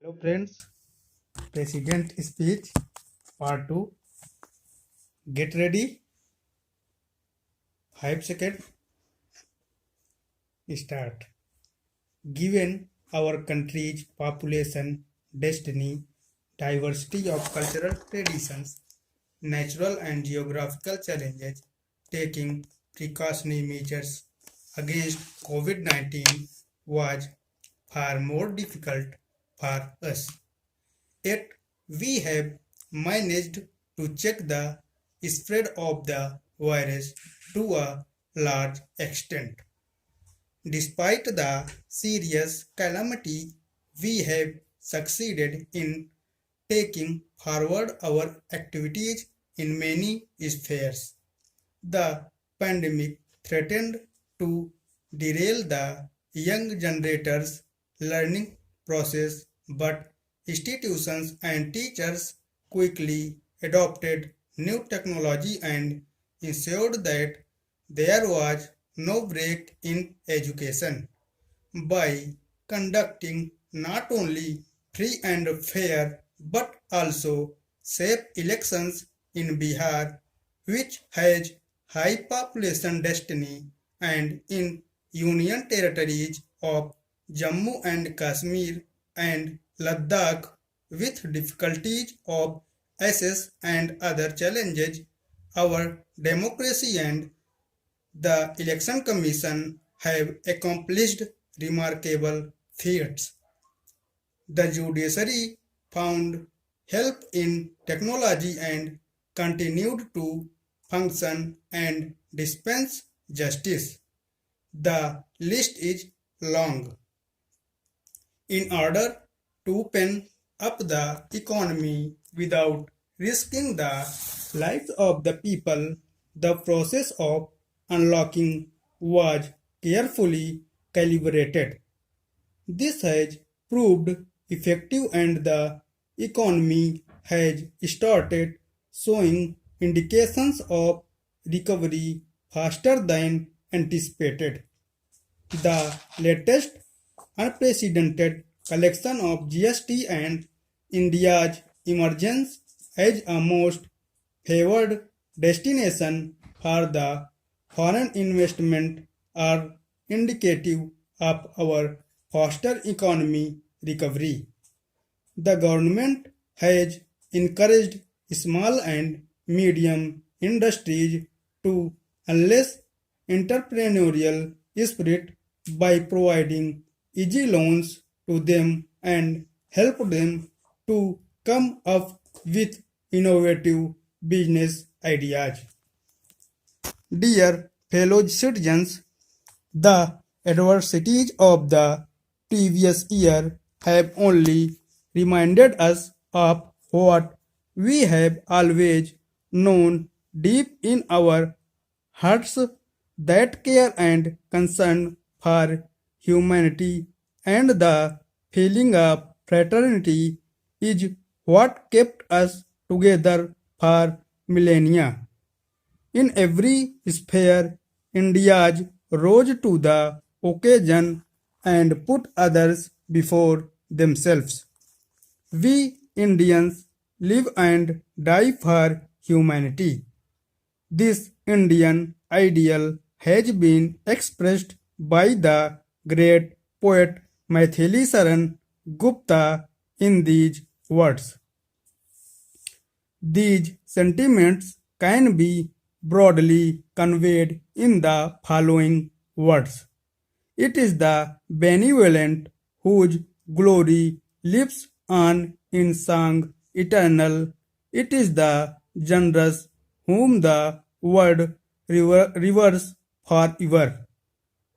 Hello friends, President speech part 2. Get ready. 5 seconds. Start. Given our country's population, destiny, diversity of cultural traditions, natural and geographical challenges, taking precautionary measures against COVID-19 was far more difficult for us. Yet we have managed to check the spread of the virus to a large extent. Despite the serious calamity, we have succeeded in taking forward our activities in many spheres. The pandemic threatened to derail the young generator's learning process, but institutions and teachers quickly adopted new technology and ensured that there was no break in education. By conducting not only free and fair but also safe elections in Bihar, which has high population density, and in union territories of Jammu and Kashmir and Ladakh with difficulties of access and other challenges, our democracy and the Election Commission have accomplished remarkable feats. The judiciary found help in technology and continued to function and dispense justice. The list is long. In order to pen up the economy without risking the lives of the people, the process of unlocking was carefully calibrated. This has proved effective and the economy has started showing indications of recovery faster than anticipated. The latest unprecedented collection of GST and India's emergence as a most favored destination for the foreign investment are indicative of our faster economy recovery. The government has encouraged small and medium industries to unleash entrepreneurial spirit by providing easy loans to them and help them to come up with innovative business ideas. Dear fellow citizens, the adversities of the previous year have only reminded us of what we have always known deep in our hearts, that care and concern for humanity and the feeling of fraternity is what kept us together for millennia. In every sphere, India rose to the occasion and put others before themselves. We Indians live and die for humanity. This Indian ideal has been expressed by the great poet Maithili Saran Gupta in these words. These sentiments can be broadly conveyed in the following words. It is the benevolent whose glory lives on in song eternal. It is the generous whom the word reveres forever,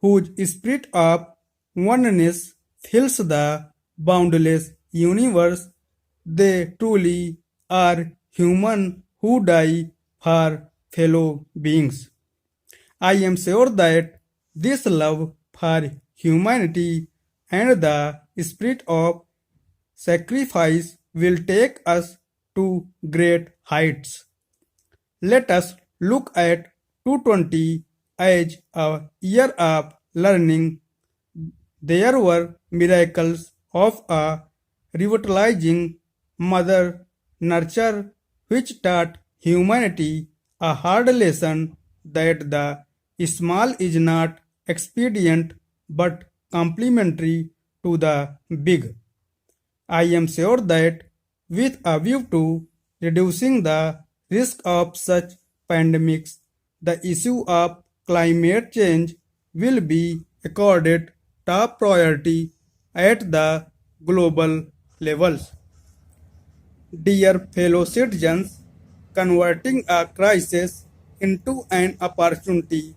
whose spirit of oneness fills the boundless universe. They truly are human who die for fellow beings. I am sure that this love for humanity and the spirit of sacrifice will take us to great heights. Let us look at 220 as a year of learning. There were miracles of a revitalizing Mother Nurture, which taught humanity a hard lesson that the small is not expedient but complementary to the big. I am sure that with a view to reducing the risk of such pandemics, the issue of climate change will be accorded top priority at the global levels. Dear fellow citizens, converting a crisis into an opportunity,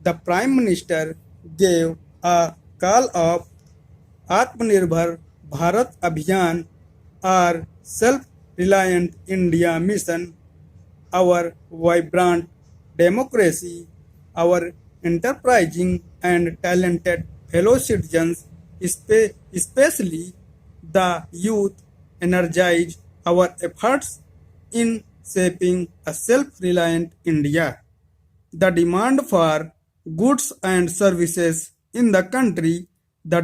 the Prime Minister gave a call of Atmanirbhar Bharat Abhiyan, our self-reliant India mission, our vibrant democracy, our enterprising and talented fellow citizens, especially the youth, energize our efforts in shaping a self-reliant India. The demand for goods and services in the country, the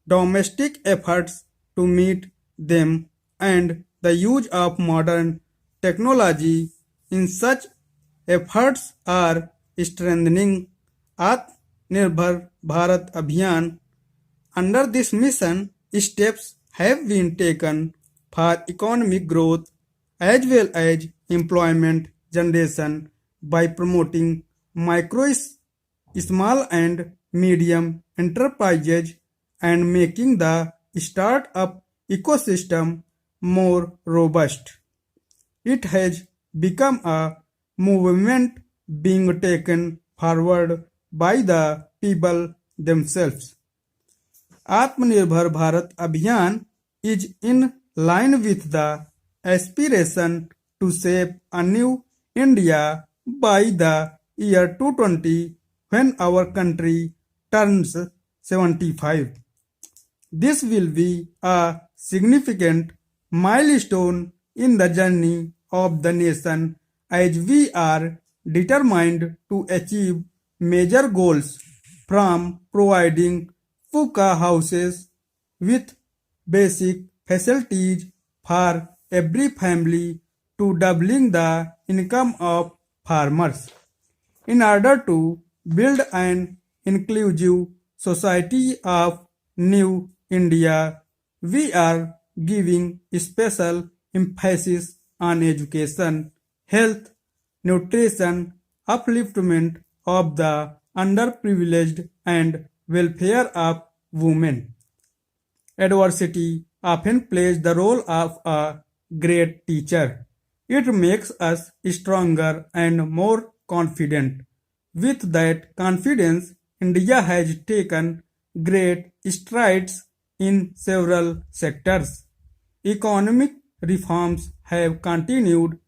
domestic efforts to meet them, and the use of modern technology in such efforts are strengthening Atmanirbhar Bharat Abhiyan. Under this mission, steps have been taken for economic growth as well as employment generation by promoting micro, small and medium enterprises and making the startup ecosystem more robust. It has become a movement being taken forward by the people themselves. Atmanirbhar Bharat Abhiyan is in line with the aspiration to shape a new India by the year 2020 when our country turns 75. This will be a significant milestone in the journey of the nation as we are determined to achieve major goals from providing pucca houses with basic facilities for every family to doubling the income of farmers. In order to build an inclusive society of New India, we are giving special emphasis on education, health, nutrition, upliftment of the underprivileged and welfare of women. Adversity often plays the role of a great teacher. It makes us stronger and more confident. With that confidence, India has taken great strides in several sectors. Economic reforms have continued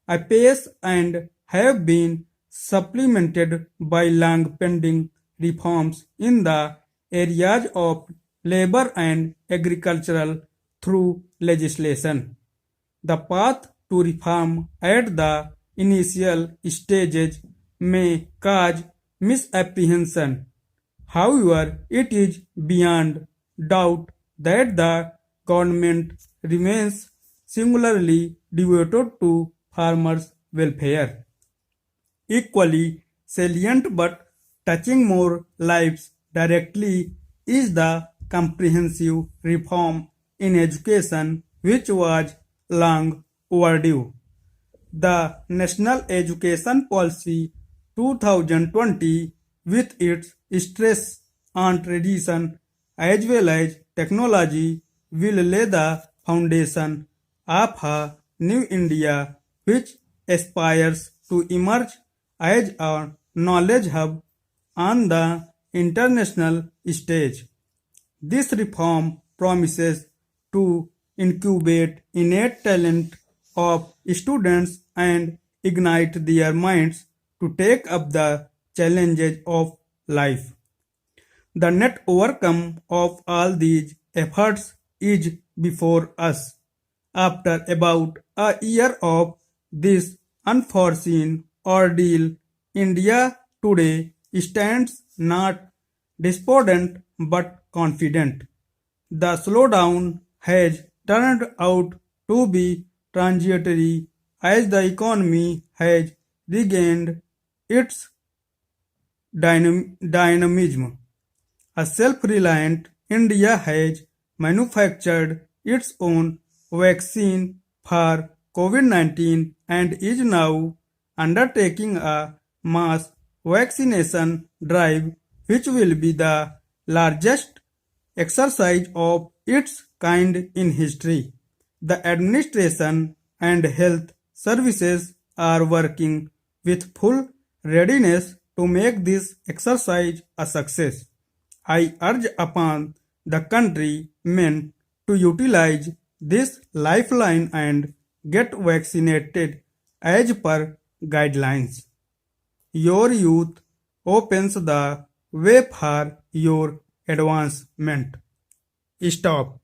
apace and have been supplemented by long pending reforms in the areas of labor and agricultural through legislation. The path to reform at the initial stages may cause misapprehension. However, it is beyond doubt that the government remains singularly devoted to farmers' welfare. Equally salient but touching more lives directly is the comprehensive reform in education which was long overdue. The National Education Policy 2020, with its stress on tradition as well as technology, will lay the foundation of a new India which aspires to emerge as a knowledge hub on the international stage. This reform promises to incubate innate talent of students and ignite their minds to take up the challenges of life. The net outcome of all these efforts is before us. After about a year of this unforeseen ordeal, India today stands not despondent but confident. The slowdown has turned out to be transitory as the economy has regained its dynamism. A self-reliant India has manufactured its own vaccine for COVID-19 and is now undertaking a mass vaccination drive which will be the largest exercise of its kind in history. The administration and health services are working with full readiness to make this exercise a success. I urge upon the countrymen to utilize this lifeline and get vaccinated as per guidelines. Your youth opens the way for your advancement. Stop.